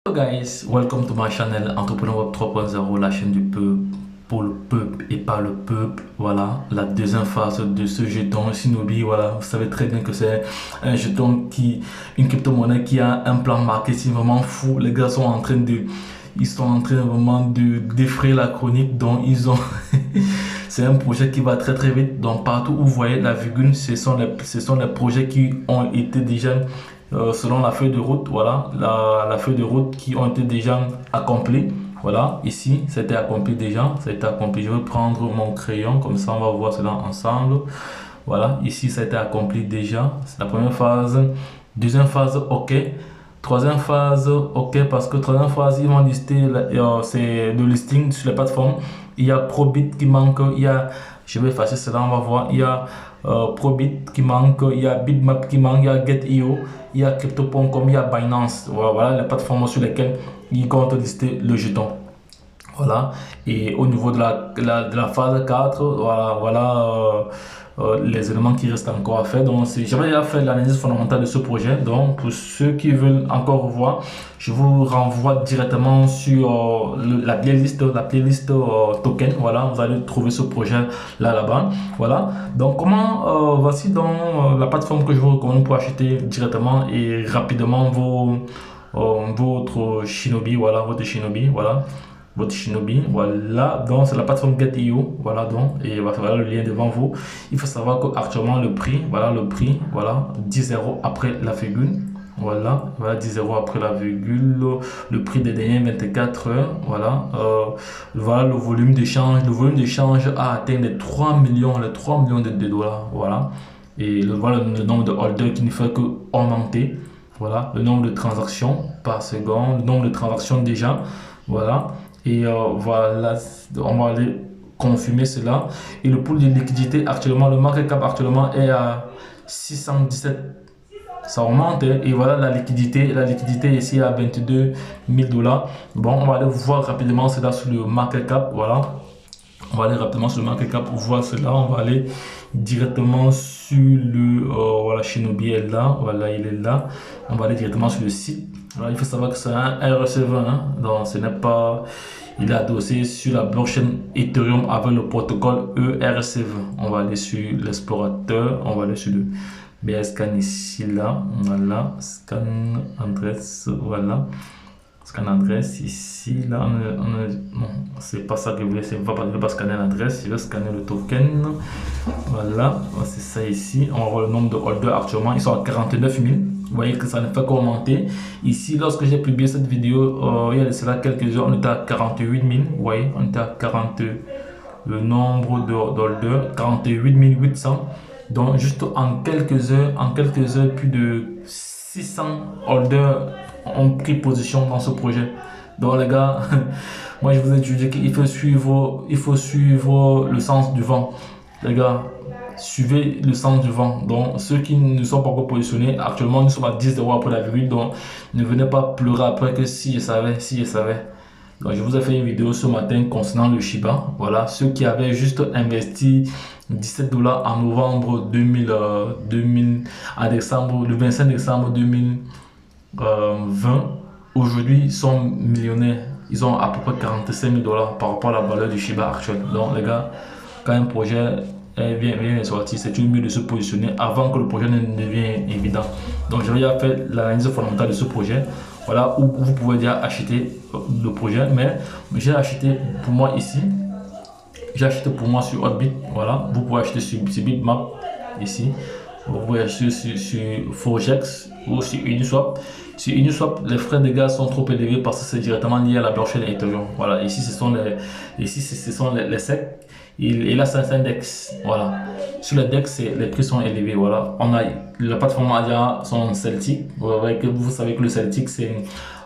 Hello guys, welcome to my channel Entrepreneur Web 3.0, la chaîne du peuple, pour le peuple et par le peuple. Voilà, la deuxième phase de ce jeton Shinobi. Voilà, vous savez très bien que c'est un jeton une crypto-monnaie qui a un plan marketing vraiment fou. Les gars sont en train vraiment de défrayer la chronique, donc ils ont c'est un projet qui va très très vite. Donc partout où vous voyez la virgule, ce sont les projets qui ont été déjà selon la feuille de route. Voilà, la feuille de route qui ont été déjà accomplis. Voilà, ici c'était accompli déjà, ça a été accompli. Je vais prendre mon crayon, comme ça on va voir cela ensemble. Voilà, ici ça a été accompli déjà, c'est la première phase. Deuxième phase, ok. Troisième phase, ok, parce que troisième phase, ils vont lister, c'est le listing sur les plateformes. Il y a Probit qui manque, je vais effacer cela, on va voir. Il y a Probit qui manque, il y a Bitmap qui manque, il y a Get.io, il y a Crypto.com, il y a Binance. Voilà les plateformes sur lesquelles ils comptent lister le jeton. Voilà, et au niveau de la phase 4, voilà, les éléments qui restent encore à faire. Donc j'avais déjà fait l'analyse fondamentale de ce projet, donc pour ceux qui veulent encore voir, je vous renvoie directement sur la playlist token. Voilà, vous allez trouver ce projet là-bas. Voilà, donc voici donc la plateforme que je vous recommande pour acheter directement et rapidement votre Shinobi. Voilà, votre Shinobi. Voilà, votre Shinobi, voilà, donc c'est la plateforme Get.io, voilà, donc, et voilà le lien devant vous. Il faut savoir qu'actuellement le prix, voilà, 10 euros après la virgule, voilà, 10 euros après la virgule, le prix des dernières 24 heures, voilà, voilà le volume d'échange a atteint les 3 millions de dollars, voilà, et voilà le nombre de holders qui ne fait que augmenter, voilà, le nombre de transactions par seconde, le nombre de transactions déjà, voilà. Et voilà, on va aller confirmer cela. Et le pool de liquidité actuellement, le market cap actuellement est à 617. Ça augmente, hein. Et voilà la liquidité ici à 22 000 dollars. Bon, on va aller voir rapidement cela sur le market cap. Voilà, on va aller rapidement sur le market cap pour voir cela. On va aller directement sur le voilà, Shinobi est là. Voilà, il est là. On va aller directement sur le site. Alors, il faut savoir que c'est un RC20, hein, donc ce n'est pas, il est adossé sur la blockchain Ethereum avec le protocole ERC20. On va aller sur l'explorateur, on va aller sur le BScan ici, là, voilà, scan adresse, voilà, scan adresse ici, là, non, c'est pas ça que je voulais, c'est pas scanner l'adresse, je vais scanner le token, voilà, c'est ça ici, on voit le nombre de holders actuellement, ils sont à 49 000. Vous voyez que ça ne fait qu'augmenter. Ici, lorsque j'ai publié cette vidéo, il y a de cela quelques heures, on était à 48 000. Vous voyez, on était à 40, le nombre d'holders, 48 800. Donc, juste en quelques heures, plus de 600 holders ont pris position dans ce projet. Donc, les gars, moi, je vous ai dit qu'il faut suivre le sens du vent. Les gars, suivez le sens du vent. Donc ceux qui ne sont pas encore positionnés, actuellement nous sommes à 10 euros après la virgule, donc ne venez pas pleurer après que si je savais. Donc je vous ai fait une vidéo ce matin concernant le Shiba. Voilà, ceux qui avaient juste investi 17 dollars en novembre 2000 à décembre, le 25 décembre 2020, aujourd'hui sont millionnaires. Ils ont à peu près 45 000 dollars par rapport à la valeur du Shiba actuel. Donc les gars, quand un projet bien sorti, c'est toujours mieux de se positionner avant que le projet ne devienne évident. Donc j'avais déjà fait l'analyse fondamentale de ce projet. Voilà où vous pouvez déjà acheter le projet, mais j'ai acheté pour moi ici, j'ai acheté pour moi sur Hotbit. Voilà, vous pouvez acheter sur Bitmap ici, vous pouvez acheter sur Forex ou sur Uniswap. Sur Uniswap, les frais de gaz sont trop élevés parce que c'est directement lié à la blockchain Ethereum. Voilà, ici ce sont les SEC. Et là, c'est un DEX. Voilà. Sur le DEX, les prix sont élevés. Voilà. On a la plateforme ADIA, son Celtic. Vous savez que le Celtic, c'est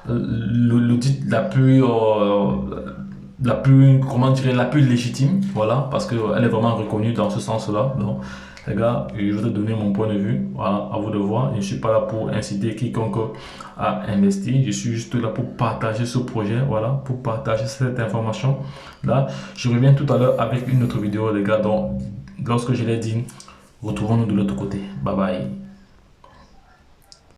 l'audit la plus légitime. Voilà. Parce qu'elle est vraiment reconnue dans ce sens-là. Donc, les gars, je vais te donner mon point de vue. Voilà. À vous de voir. Je ne suis pas là pour inciter quiconque à investir. Je suis juste là pour partager ce projet. Voilà. Pour partager cette information. Là, je reviens tout à l'heure avec une autre vidéo, les gars. Donc, lorsque je l'ai dit, retrouvons-nous de l'autre côté. Bye bye.